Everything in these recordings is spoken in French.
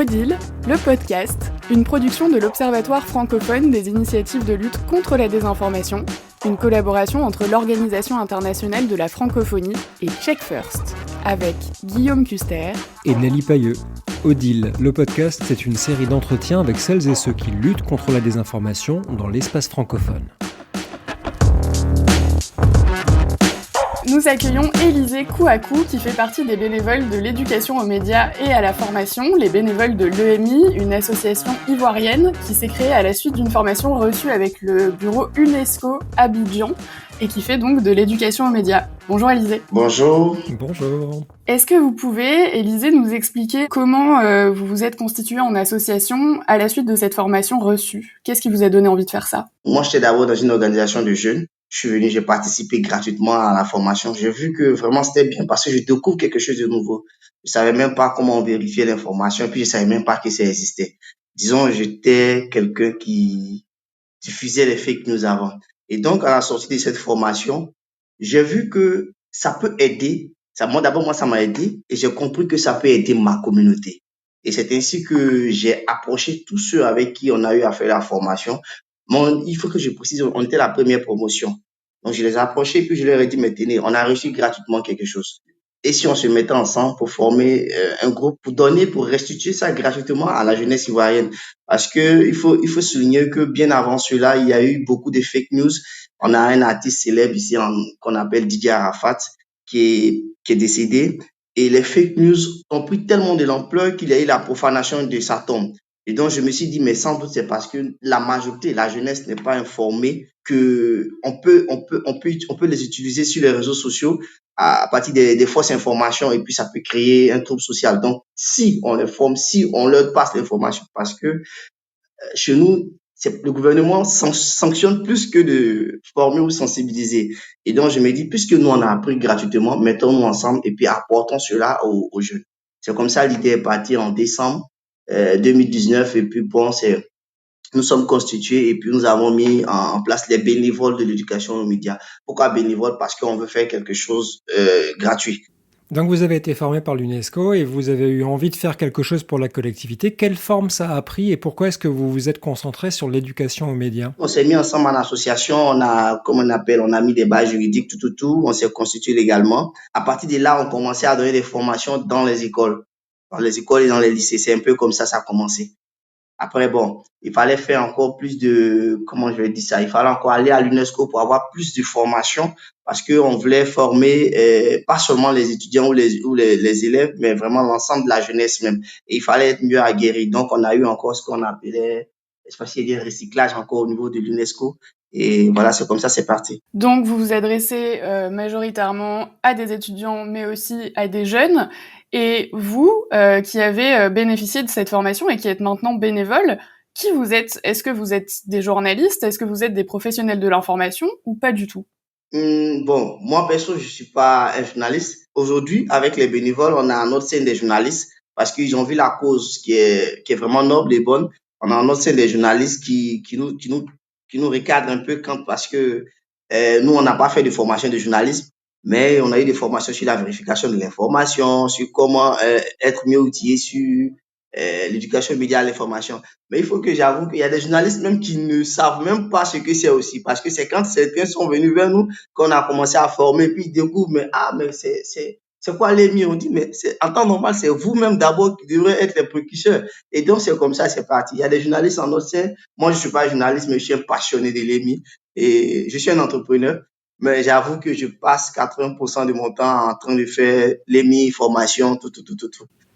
Odile, le podcast, une production de l'Observatoire francophone des initiatives de lutte contre la désinformation, une collaboration entre l'Organisation internationale de la francophonie et Check First, avec Guillaume Custer et Nelly Pailleux. Odile, le podcast, c'est une série d'entretiens avec celles et ceux qui luttent contre la désinformation dans l'espace francophone. Nous accueillons Élisée Kouakou qui fait partie des bénévoles de l'éducation aux médias et à la formation, les bénévoles de l'EMI, une association ivoirienne qui s'est créée à la suite d'une formation reçue avec le bureau UNESCO Abidjan et qui fait donc de l'éducation aux médias. Bonjour Élisée. Bonjour. Bonjour. Est-ce que vous pouvez, Élisée, nous expliquer comment vous vous êtes constituée en association à la suite de cette formation reçue ? Qu'est-ce qui vous a donné envie de faire ça ? Moi, j'étais d'abord dans une organisation de jeunes. Je suis venu, j'ai participé gratuitement à la formation. J'ai vu que vraiment c'était bien parce que je découvre quelque chose de nouveau. Je savais même pas comment vérifier l'information et puis je savais même pas que ça existait. Disons, j'étais quelqu'un qui diffusait les fake news avant. Et donc, à la sortie de cette formation, j'ai vu que ça peut aider. Ça m'a aidé et j'ai compris que ça peut aider ma communauté. Et c'est ainsi que j'ai approché tous ceux avec qui on a eu à faire la formation. Bon, il faut que je précise, on était la première promotion. Donc, je les ai approchés puis je leur ai dit, mais tenez, on a reçu gratuitement quelque chose. Et si on se mettait ensemble pour former un groupe, pour restituer ça gratuitement à la jeunesse ivoirienne. Parce que il faut souligner que bien avant cela, il y a eu beaucoup de fake news. On a un artiste célèbre ici qu'on appelle Didier Arafat qui est décédé. Et les fake news ont pris tellement de l'ampleur qu'il y a eu la profanation de sa tombe. Et donc, je me suis dit, mais sans doute, c'est parce que la majorité, la jeunesse n'est pas informée que on peut les utiliser sur les réseaux sociaux à partir des fausses informations et puis ça peut créer un trouble social. Donc, si on les forme, si on leur passe l'information, parce que chez nous, le gouvernement sanctionne plus que de former ou sensibiliser. Et donc, je me dis, puisque nous, on a appris gratuitement, mettons-nous ensemble et puis apportons cela aux jeunes. C'est comme ça, l'idée est partie en décembre 2019 et puis bon, nous sommes constitués et puis nous avons mis en place les bénévoles de l'éducation aux médias. Pourquoi bénévoles ? Parce qu'on veut faire quelque chose gratuit. Donc vous avez été formé par l'UNESCO et vous avez eu envie de faire quelque chose pour la collectivité. Quelle forme ça a pris et pourquoi est-ce que vous vous êtes concentré sur l'éducation aux médias ? On s'est mis ensemble en association, on a mis des bases juridiques, tout. On s'est constitué légalement. À partir de là, on commençait à donner des formations dans les écoles. Dans les écoles et dans les lycées. C'est un peu comme ça a commencé. Après, bon, il fallait faire encore plus de, il fallait encore aller à l'UNESCO pour avoir plus de formation parce qu'on voulait former pas seulement les étudiants ou les élèves, mais vraiment l'ensemble de la jeunesse même. Et il fallait être mieux aguerri. Donc, on a eu encore ce qu'on appelait, je sais pas s'il y a des recyclages encore au niveau de l'UNESCO. Et voilà, c'est comme ça, c'est parti. Donc, vous vous adressez majoritairement à des étudiants, mais aussi à des jeunes. Et vous, qui avez bénéficié de cette formation et qui êtes maintenant bénévole, qui vous êtes ? Est-ce que vous êtes des journalistes ? Est-ce que vous êtes des professionnels de l'information ou pas du tout ? Bon, moi, perso, je suis pas un journaliste. Aujourd'hui, avec les bénévoles, on a un autre scène des journalistes parce qu'ils ont vu la cause qui est vraiment noble et bonne. On a un autre scène des journalistes qui nous recadre un peu parce que nous, on n'a pas fait de formation de journalisme, mais on a eu des formations sur la vérification de l'information, sur comment être mieux outillé sur l'éducation média à l'information. Mais il faut que j'avoue qu'il y a des journalistes même qui ne savent même pas ce que c'est aussi, parce que c'est quand certains sont venus vers nous qu'on a commencé à former, puis ils découvrent, mais c'est quoi l'EMI? On dit, mais en temps normal, c'est vous-même d'abord qui devrez être les précurseurs. Et donc, c'est comme ça, c'est parti. Il y a des journalistes en notre sein. Moi, je suis pas journaliste, mais je suis un passionné de l'EMI et je suis un entrepreneur. Mais j'avoue que je passe 80% de mon temps en train de faire l'EMI, formation, tout.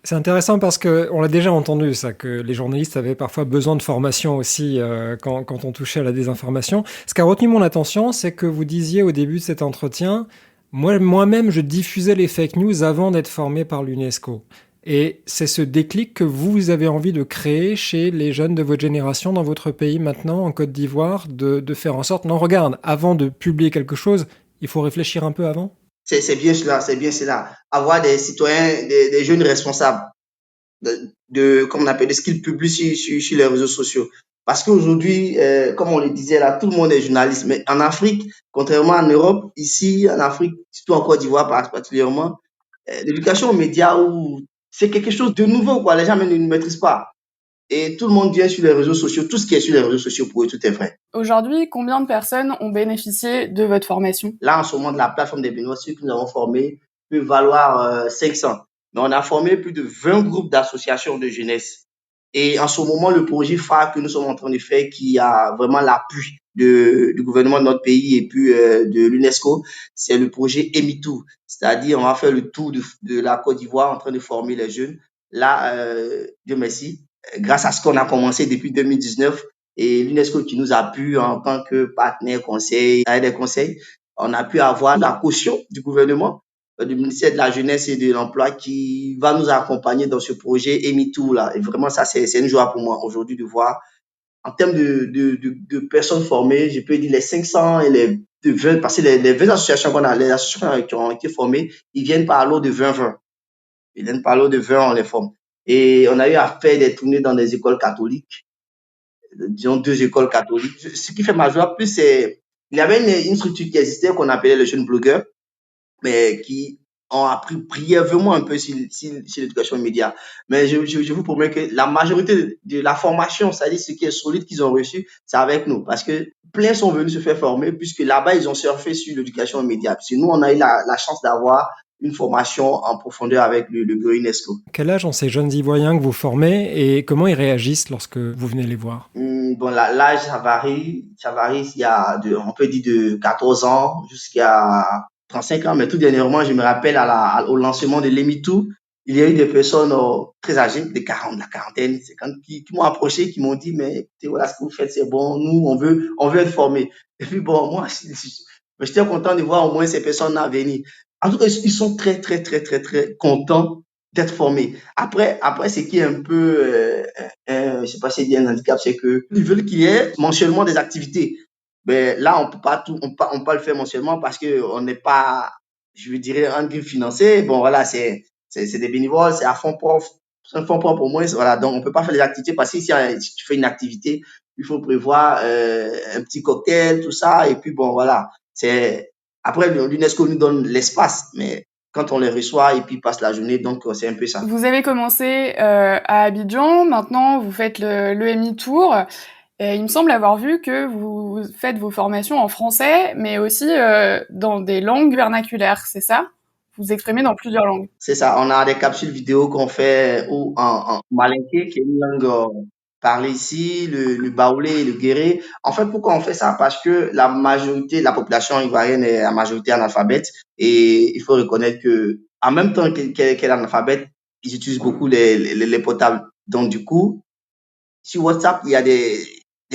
C'est intéressant parce qu'on l'a déjà entendu, ça, que les journalistes avaient parfois besoin de formation aussi quand on touchait à la désinformation. Ce qui a retenu mon attention, c'est que vous disiez au début de cet entretien, moi-même, je diffusais les fake news avant d'être formé par l'UNESCO. Et c'est ce déclic que vous avez envie de créer chez les jeunes de votre génération dans votre pays maintenant, en Côte d'Ivoire, de faire en sorte, non, regarde, avant de publier quelque chose, il faut réfléchir un peu avant ? C'est bien cela. Avoir des citoyens, des jeunes responsables comme on appelle, de ce qu'ils publient sur les réseaux sociaux. Parce qu'aujourd'hui, comme on le disait là, tout le monde est journaliste. Mais en Afrique, contrairement en Europe, ici, en Afrique, surtout en Côte d'Ivoire particulièrement, l'éducation aux médias ou c'est quelque chose de nouveau, quoi. Les gens même ne maîtrisent pas. Et tout le monde vient sur les réseaux sociaux. Tout ce qui est sur les réseaux sociaux, pour eux, tout est vrai. Aujourd'hui, combien de personnes ont bénéficié de votre formation? Là, en ce moment, de la plateforme des bénévoles, ceux que nous avons formés peut valoir 500. Mais on a formé plus de 20 groupes d'associations de jeunesse. Et en ce moment, le projet phare que nous sommes en train de faire, qui a vraiment l'appui du gouvernement de notre pays et puis de l'UNESCO, c'est le projet EMITOUR. C'est-à-dire, on va faire le tour de la Côte d'Ivoire en train de former les jeunes. Là, Dieu merci, grâce à ce qu'on a commencé depuis 2019 et l'UNESCO qui nous appuie en tant que partenaire conseil, avec des conseils, on a pu avoir la caution du gouvernement, du ministère de la Jeunesse et de l'Emploi qui va nous accompagner dans ce projet EMITOUR là. Et vraiment, ça, c'est une joie pour moi aujourd'hui de voir. En termes de personnes formées, je peux dire les 500 et les 20, parce que les 20 associations qu'on a, les associations qui ont été formées, ils viennent par lot de 20-20. Ils viennent par lot de 20, on les forme. Et on a eu à faire des tournées dans des écoles catholiques, disons 2 écoles catholiques. Ce qui fait ma joie plus, c'est, il y avait une structure qui existait qu'on appelait les jeunes blogueurs, mais qui ont appris brièvement un peu sur l'éducation immédiate. Mais je vous promets que la majorité de la formation, c'est-à-dire ce qui est solide qu'ils ont reçu, c'est avec nous. Parce que plein sont venus se faire former, puisque là-bas, ils ont surfé sur l'éducation immédiate. Parce que nous, on a eu la chance d'avoir une formation en profondeur avec le bureau UNESCO. Quel âge ont ces jeunes Ivoiriens que vous formez et comment ils réagissent lorsque vous venez les voir? Bon, l'âge, ça varie. Ça varie, il y a on peut dire de 14 ans jusqu'à 35 ans. Mais tout dernièrement, je me rappelle au lancement de l'EMITOU, il y a eu des personnes très âgées, de 40, la quarantaine, 50, qui m'ont approché, qui m'ont dit, mais écoutez, voilà ce que vous faites, c'est bon, nous, on veut être formés. Et puis bon, moi, j'étais content de voir au moins ces personnes-là venir. En tout cas, ils sont très, très, très, très, très contents d'être formés. Après, ce qui est un peu, je sais pas si c'est un handicap, c'est que ils veulent qu'il y ait mensuellement des activités. Mais là, on peut pas tout, on peut pas le faire mensuellement parce que on n'est pas, je veux dire, en guillemets financé. Bon, voilà, c'est des bénévoles, c'est à fond propre, c'est un fond propre au moins. Voilà, donc on peut pas faire des activités parce que si tu fais une activité, il faut prévoir un petit cocktail, tout ça, et puis bon, voilà. Après, l'UNESCO nous donne l'espace, mais quand on les reçoit et puis ils passent la journée, donc c'est un peu ça. Vous avez commencé à Abidjan, maintenant vous faites l'EMI Tour. Et il me semble avoir vu que vous faites vos formations en français, mais aussi dans des langues vernaculaires, c'est ça? Vous exprimez dans plusieurs langues. C'est ça, on a des capsules vidéo qu'on fait ou en malinké, qui est une langue parlée ici, le baoulé et le guéré. En fait, pourquoi on fait ça? Parce que la majorité de la population ivoirienne est à majorité analphabète et il faut reconnaître que en même temps qu'elle est analphabète, ils utilisent beaucoup les portables. Donc, du coup, sur WhatsApp, il y a des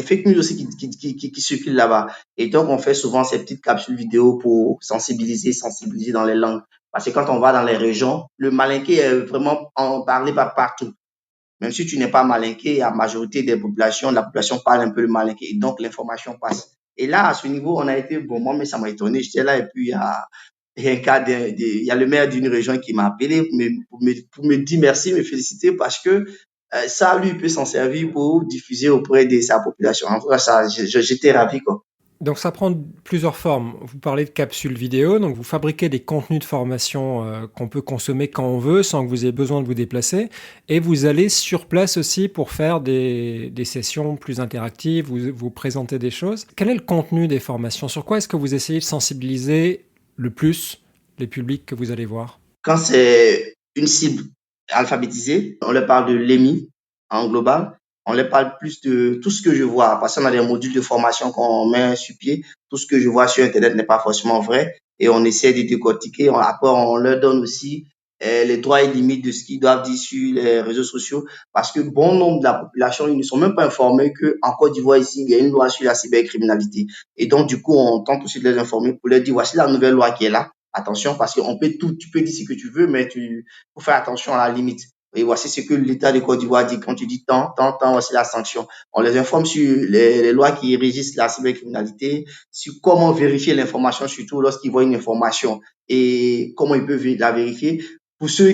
fake news aussi qui circulent là-bas. Et donc, on fait souvent ces petites capsules vidéo pour sensibiliser dans les langues. Parce que quand on va dans les régions, le malinké est vraiment parlé par partout. Même si tu n'es pas malinké, la majorité des populations, la population parle un peu le malinké. Et donc, l'information passe. Et là, à ce niveau, on a été, bon, moi, mais ça m'a étonné. J'étais là et puis il y a un cas il y a le maire d'une région qui m'a appelé pour me dire merci, me féliciter parce que ça, lui, peut s'en servir pour diffuser auprès de sa population. En tout cas, ça, j'étais ravi, quoi. Donc ça prend plusieurs formes. Vous parlez de capsules vidéo, donc vous fabriquez des contenus de formation qu'on peut consommer quand on veut, sans que vous ayez besoin de vous déplacer. Et vous allez sur place aussi pour faire des sessions plus interactives, vous présentez des choses. Quel est le contenu des formations? Sur quoi est-ce que vous essayez de sensibiliser le plus les publics que vous allez voir? Quand c'est une cible alphabétisée, on leur parle de l'EMI en global. On leur parle plus de tout ce que je vois, parce qu'on a des modules de formation qu'on met sur pied. Tout ce que je vois sur Internet n'est pas forcément vrai et on essaie de décortiquer. Après, on leur donne aussi les droits et limites de ce qu'ils doivent dire sur les réseaux sociaux parce que bon nombre de la population, ils ne sont même pas informés qu'en Côte d'Ivoire, ici, il y a une loi sur la cybercriminalité. Et donc, du coup, on tente aussi de les informer pour leur dire, voici la nouvelle loi qui est là. Attention, parce qu'on peut tout, tu peux dire ce que tu veux, mais faut faire attention à la limite. Et voici ce que l'État de Côte d'Ivoire dit. Quand tu dis tant, voici la sanction. On les informe sur les lois qui régissent la cybercriminalité, sur comment vérifier l'information, surtout lorsqu'ils voient une information et comment ils peuvent la vérifier. Pour ceux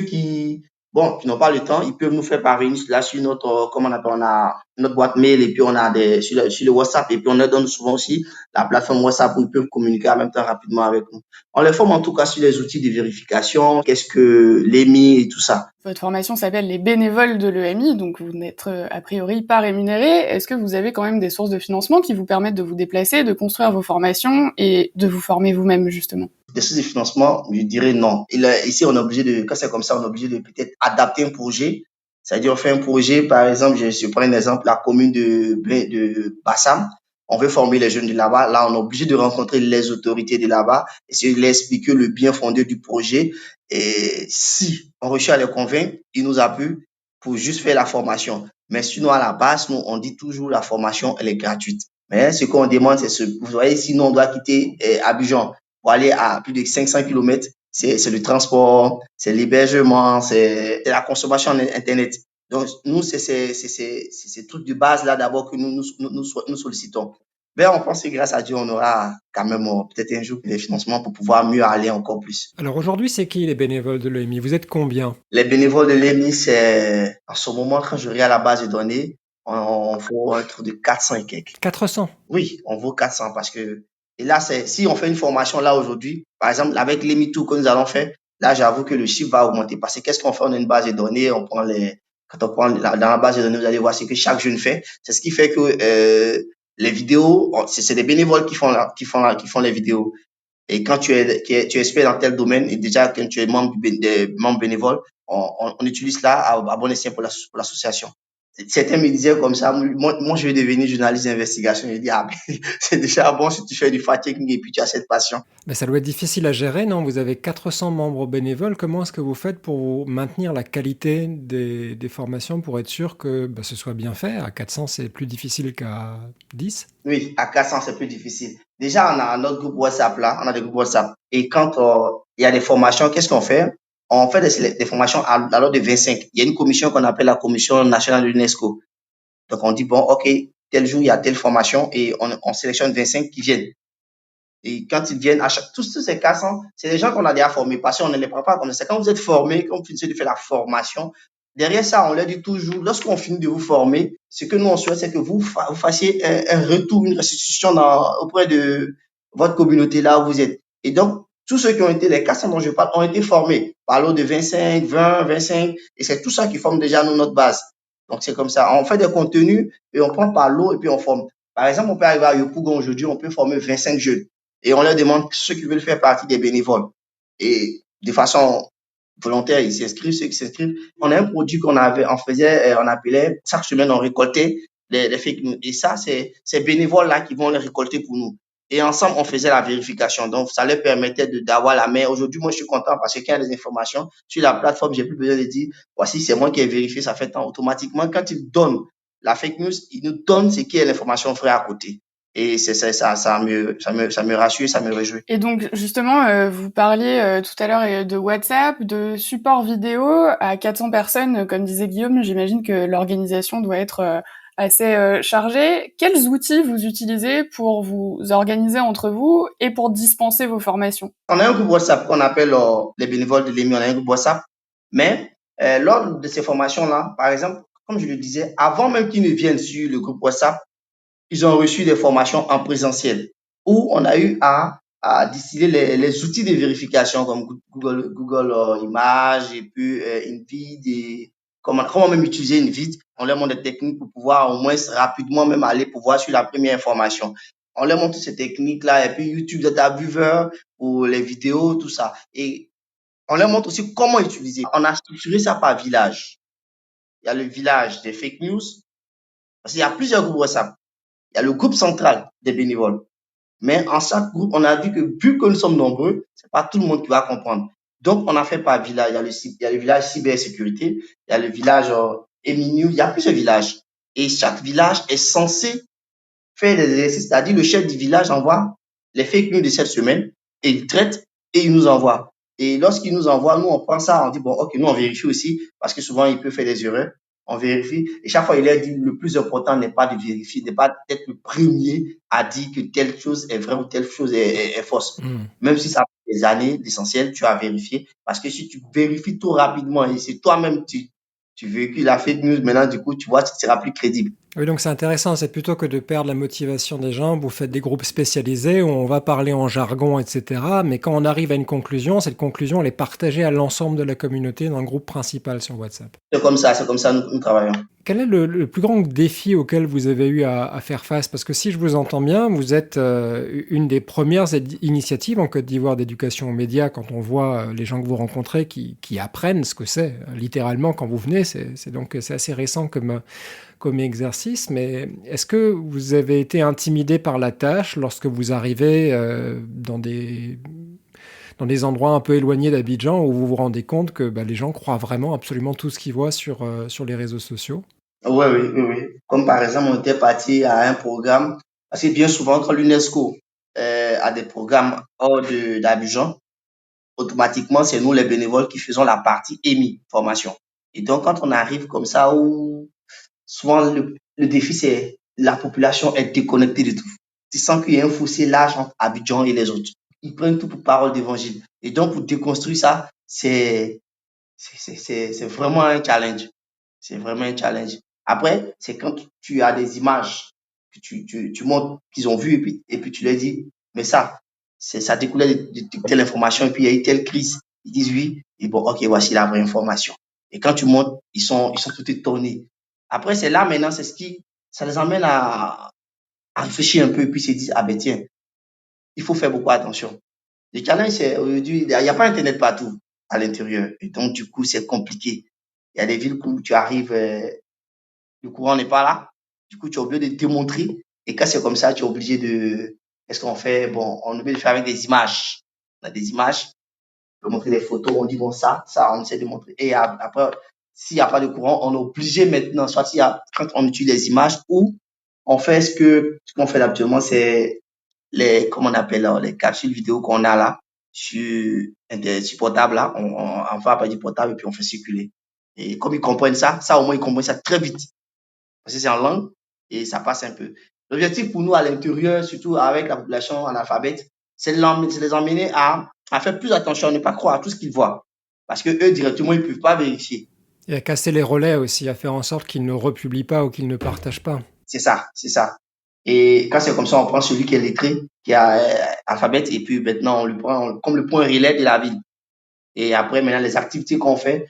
Bon, qui n'ont pas le temps, ils peuvent nous faire parvenir cela sur notre, comment on appelle, on a notre boîte mail et puis on a sur le WhatsApp et puis on leur donne souvent aussi la plateforme WhatsApp où ils peuvent communiquer en même temps rapidement avec nous. On les forme en tout cas sur les outils de vérification, qu'est-ce que l'EMI et tout ça. Votre formation s'appelle les bénévoles de l'EMI, donc vous n'êtes a priori pas rémunéré. Est-ce que vous avez quand même des sources de financement qui vous permettent de vous déplacer, de construire vos formations et de vous former vous-même justement? Des sources de financement, je dirais non. Ici, on est obligé de, quand c'est comme ça, on est obligé de peut-être adapter un projet. C'est-à-dire, on fait un projet, par exemple, je prends un exemple, la commune de Bassam. On veut former les jeunes de là-bas. Là, on est obligé de rencontrer les autorités de là-bas, essayer de leur expliquer le bien fondé du projet. Et si on réussit à les convaincre, ils nous appuient pour juste faire la formation. Mais sinon, à la base, nous, on dit toujours la formation, elle est gratuite. Mais ce qu'on demande, c'est vous voyez, sinon, on doit quitter Abidjan pour aller à plus de 500 kilomètres, c'est le transport, c'est l'hébergement, c'est la consommation Internet. Donc, nous, c'est tout de base là d'abord que nous sollicitons. Mais on pense que grâce à Dieu, on aura quand même peut-être un jour des financements pour pouvoir mieux aller encore plus. Alors aujourd'hui, c'est qui les bénévoles de l'EMI? Vous êtes combien? Les bénévoles de l'EMI, c'est en ce moment, quand je regarde la base de données, on vaut être de 400 et quelques. 400. Oui, on vaut 400 parce que, et là, si on fait une formation là aujourd'hui, par exemple, avec l'EMI2 que nous allons faire, là, j'avoue que le chiffre va augmenter parce que qu'est-ce qu'on fait? On a une base de données, quand on prend dans la base de données, vous allez voir ce que chaque jeune fait. C'est ce qui fait que, les vidéos, c'est des bénévoles qui font les vidéos. Et quand tu es expert dans tel domaine et déjà quand tu es membre bénévole, on utilise cela à bon escient pour l'association. Certains me disaient comme ça, moi je vais devenir journaliste d'investigation. Je dis, ah, mais c'est déjà bon si tu fais du fact-checking et puis tu as cette passion. Mais ça doit être difficile à gérer, non? Vous avez 400 membres bénévoles. Comment est-ce que vous faites pour maintenir la qualité des formations pour être sûr que ce soit bien fait? À 400, c'est plus difficile qu'à 10? Oui, à 400, c'est plus difficile. Déjà, on a notre groupe WhatsApp là, on a des groupes WhatsApp. Et quand il y a des formations, qu'est-ce qu'on fait? On fait des formations à l'ordre de 25. Il y a une commission qu'on appelle la commission nationale de l'UNESCO. Donc, on dit, bon, OK, tel jour, il y a telle formation et on sélectionne 25 qui viennent. Et quand ils viennent, tous ces 400, c'est des gens qu'on a déjà formés parce qu'on ne les prend pas comme ça. Quand vous êtes formés, quand vous finissez de faire la formation, derrière ça, on leur dit toujours, lorsqu'on finit de vous former, ce que nous, on souhaite, c'est que vous fassiez un retour, une restitution auprès de votre communauté là où vous êtes. Et donc, tous ceux qui ont été, les 400 dont je parle, ont été formés par l'eau de 25, 20, 25, et c'est tout ça qui forme déjà notre base. Donc, c'est comme ça. On fait des contenus et on prend par l'eau et puis on forme. Par exemple, on peut arriver à Yopougon aujourd'hui, on peut former 25 jeunes et on leur demande ceux qui veulent faire partie des bénévoles. Et de façon volontaire, ils s'inscrivent, ceux qui s'inscrivent. On a un produit on appelait, chaque semaine, on récoltait les fake news. Et ça, c'est ces bénévoles-là qui vont les récolter pour nous. Et ensemble, on faisait la vérification. Donc, ça leur permettait d'avoir la main. Aujourd'hui, moi, je suis content parce que quand il y a des informations sur la plateforme, j'ai plus besoin de dire, voici, c'est moi qui ai vérifié, ça fait tant. Automatiquement, quand ils donnent la fake news, ils nous donnent ce qui est l'information vraie à côté. Et c'est ça me rassure, ça me réjouit. Et donc justement, vous parliez tout à l'heure de WhatsApp, de support vidéo à 400 personnes, comme disait Guillaume. J'imagine que l'organisation doit être assez chargée. Quels outils vous utilisez pour vous organiser entre vous et pour dispenser vos formations? On a un groupe WhatsApp qu'on appelle les bénévoles de l'EMI, on a un groupe WhatsApp. Mais lors de ces formations-là, par exemple, comme je le disais, avant même qu'ils ne viennent sur le groupe WhatsApp, ils ont reçu des formations en présentiel où on a eu à distiller les outils de vérification comme Google Images et puis InVid et comment même utiliser InVid. On leur montre des techniques pour pouvoir au moins rapidement même aller pour voir sur la première information. On leur montre ces techniques-là et puis YouTube Data Viewer pour les vidéos, tout ça. Et on leur montre aussi comment utiliser. On a structuré ça par village. Il y a le village des fake news parce qu'il y a plusieurs groupes WhatsApp. Il y a le groupe central des bénévoles. Mais en chaque groupe, on a vu que nous sommes nombreux, c'est pas tout le monde qui va comprendre. Donc, on a fait par village. Il y a le village cybersécurité, il y a le village Eminu, il y a plusieurs villages. Et chaque village est censé faire des exercices, c'est-à-dire le chef du village envoie les fake news de cette semaine et il traite et il nous envoie. Et lorsqu'il nous envoie, nous, on prend ça, on dit, bon, ok, nous, on vérifie aussi, parce que souvent, il peut faire des erreurs. On vérifie. Et chaque fois, il a dit, le plus important n'est pas de vérifier, n'est pas d'être le premier à dire que telle chose est vraie ou telle chose est fausse. Même si ça des années, l'essentiel, tu as vérifié. Parce que si tu vérifies tout rapidement et c'est toi-même, tu véhicules la fake news, maintenant, du coup, tu vois, ce sera plus crédible. Oui, donc c'est intéressant, c'est plutôt que de perdre la motivation des gens, vous faites des groupes spécialisés où on va parler en jargon, etc. Mais quand on arrive à une conclusion, cette conclusion, elle est partagée à l'ensemble de la communauté dans le groupe principal sur WhatsApp. C'est comme ça, nous travaillons. Quel est le plus grand défi auquel vous avez eu à faire face? Parce que si je vous entends bien, vous êtes une des premières initiatives en Côte d'Ivoire d'éducation aux médias quand on voit les gens que vous rencontrez qui apprennent ce que c'est, littéralement, quand vous venez. Donc c'est assez récent comme exercice, mais est-ce que vous avez été intimidé par la tâche lorsque vous arrivez dans des endroits un peu éloignés d'Abidjan où vous vous rendez compte que les gens croient vraiment absolument tout ce qu'ils voient sur les réseaux sociaux? Oui, oui, oui, oui. Comme par exemple, on était parti à un programme, parce que bien souvent, quand l'UNESCO a des programmes hors d'Abidjan, automatiquement, c'est nous les bénévoles qui faisons la partie EMI, formation. Et donc, quand on arrive comme ça, où souvent le défi, c'est la population est déconnectée de tout. Tu sens qu'il y a un fossé large entre Abidjan et les autres. Ils prennent tout pour parole d'évangile. Et donc, pour déconstruire ça, c'est vraiment un challenge. C'est vraiment un challenge. Après, c'est quand tu as des images que tu montres qu'ils ont vues et puis tu leur dis, mais ça découlait de telle information et puis il y a eu telle crise. Ils disent oui, et bon, ok, voici la vraie information. Et quand tu montres, ils sont tout étonnés. Après, c'est là maintenant, ça les amène à réfléchir un peu et puis se disent, ah ben tiens, il faut faire beaucoup attention. Le challenge, c'est aujourd'hui, il n'y a pas Internet partout à l'intérieur. Et donc, du coup, c'est compliqué. Il y a des villes où tu arrives, le courant n'est pas là. Du coup, tu es obligé de démontrer. Et quand c'est comme ça, tu es obligé de. Qu'est-ce qu'on fait? Bon, on est obligé de faire avec des images. On a des images, on peut montrer des photos, on dit bon, ça, on essaie de montrer. Et après, s'il n'y a pas de courant, on est obligé maintenant, soit quand on utilise les images ou on fait ce qu'on fait habituellement, c'est comment on appelle là, les capsules vidéo qu'on a là, sur portable là, on fait appel du portable et puis on fait circuler. Et comme ils comprennent ça au moins ils comprennent ça très vite. Parce que c'est en langue et ça passe un peu. L'objectif pour nous à l'intérieur, surtout avec la population analphabète, c'est de les emmener à faire plus attention, à ne pas croire à tout ce qu'ils voient. Parce que eux, directement, ils ne peuvent pas vérifier. Et à casser les relais aussi, à faire en sorte qu'ils ne republient pas ou qu'ils ne partagent pas. C'est ça, c'est ça. Et quand c'est comme ça, on prend celui qui est lettré, qui a alphabète, et puis maintenant, on le prend comme le point relais de la ville. Et après, maintenant, les activités qu'on fait,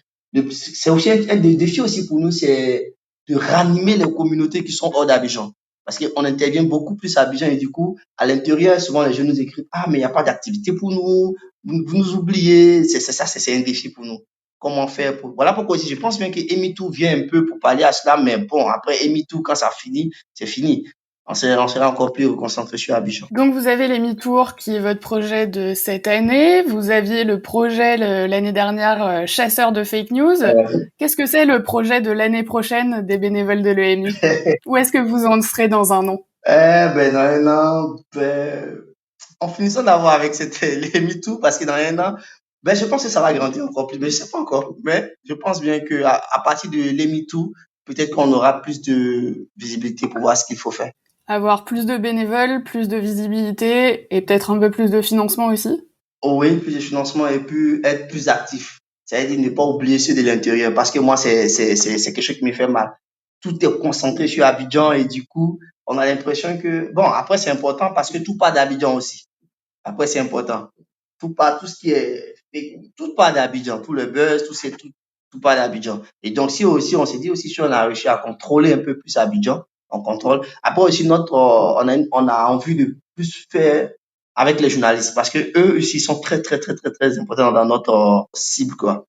c'est aussi un défi aussi pour nous, c'est de ranimer les communautés qui sont hors d'Abidjan. Parce qu'on intervient beaucoup plus à Abidjan et du coup, à l'intérieur, souvent les jeunes nous écrivent, ah, mais il n'y a pas d'activité pour nous, vous nous oubliez. C'est un défi pour nous. Comment faire voilà pourquoi aussi, je pense bien que Emitou vient un peu pour parler à cela, mais bon, après Emitou, quand ça finit, c'est fini. On sera encore plus concentré sur Abidjan. Donc vous avez les Mi-Tours qui est votre projet de cette année. Vous aviez le projet l'année dernière chasseur de fake news. Qu'est-ce que c'est le projet de l'année prochaine des bénévoles de l'EMI? Où est-ce que vous en serez dans un an? Dans un an, en finissant d'avoir avec les MeToo, parce que dans un an, je pense que ça va grandir encore plus, mais je sais pas encore. Mais je pense bien que à partir de les MeToo, peut-être qu'on aura plus de visibilité pour voir ce qu'il faut faire. Avoir plus de bénévoles, plus de visibilité et peut-être un peu plus de financement aussi? Oh oui, plus de financement et puis être plus actif. C'est-à-dire ne pas oublier ceux de l'intérieur, parce que moi, c'est quelque chose qui me fait mal. Tout est concentré sur Abidjan et du coup, on a l'impression que, bon, après, c'est important parce que tout part d'Abidjan aussi. Après, c'est important. Tout ce qui est, tout part d'Abidjan, tout le buzz, tout part d'Abidjan. Et donc, si aussi, on s'est dit aussi, si on a réussi à contrôler un peu plus Abidjan, on contrôle. Après aussi, on a envie de plus faire avec les journalistes parce que eux aussi sont très, très, très, très, très importants dans notre cible, quoi.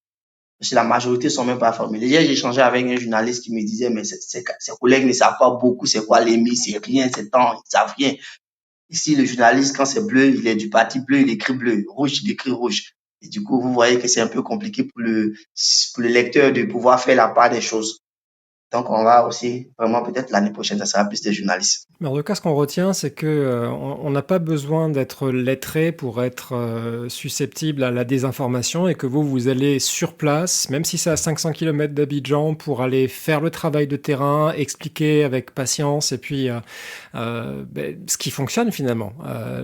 Parce que la majorité sont même pas formés. Hier, j'ai échangé avec un journaliste qui me disait, mais ses collègues ne savent pas beaucoup, c'est quoi l'EMI, c'est rien, c'est temps, ils savent rien. Ici, le journaliste, quand c'est bleu, il est du parti bleu, il écrit bleu. Rouge, il écrit rouge. Et du coup, vous voyez que c'est un peu compliqué pour le lecteur de pouvoir faire la part des choses. Donc, on va aussi, vraiment, peut-être l'année prochaine, ça sera plus des journalistes. Mais en tout cas, ce qu'on retient, c'est que on n'a pas besoin d'être lettré pour être susceptible à la désinformation et que vous allez sur place, même si c'est à 500 km d'Abidjan, pour aller faire le travail de terrain, expliquer avec patience et puis ce qui fonctionne finalement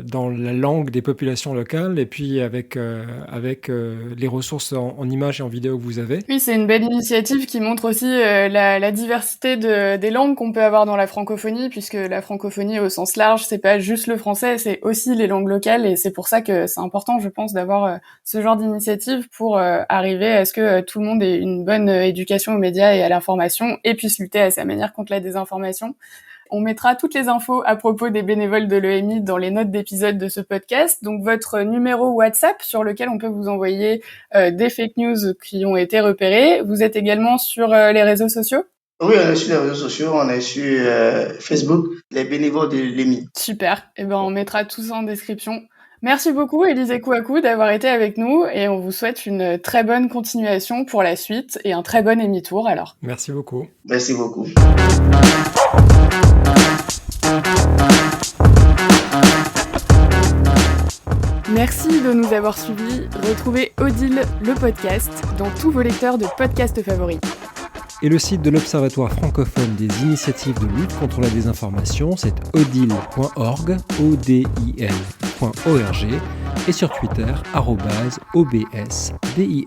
dans la langue des populations locales et puis avec les ressources en images et en vidéo que vous avez. Oui, c'est une belle initiative qui montre aussi la diversité des langues qu'on peut avoir dans la francophonie, puisque la francophonie au sens large, c'est pas juste le français, c'est aussi les langues locales, et c'est pour ça que c'est important, je pense, d'avoir ce genre d'initiative pour arriver à ce que tout le monde ait une bonne éducation aux médias et à l'information, et puisse lutter à sa manière contre la désinformation. On mettra toutes les infos à propos des bénévoles de l'EMI dans les notes d'épisode de ce podcast. Donc votre numéro WhatsApp sur lequel on peut vous envoyer des fake news qui ont été repérées. Vous êtes également sur les réseaux sociaux ? Oui, on est sur les réseaux sociaux, on est sur Facebook, les bénévoles de l'EMI. Super, et on mettra tout ça en description. Merci beaucoup, Élisée Kouakou, d'avoir été avec nous, et on vous souhaite une très bonne continuation pour la suite et un très bon EMI Tour alors. Merci beaucoup. Merci beaucoup. Merci de nous avoir suivis. Retrouvez Odile, le podcast, dans tous vos lecteurs de podcasts favoris. Et le site de l'Observatoire francophone des initiatives de lutte contre la désinformation, c'est odile.org, odil.org, et sur Twitter, @obsdil.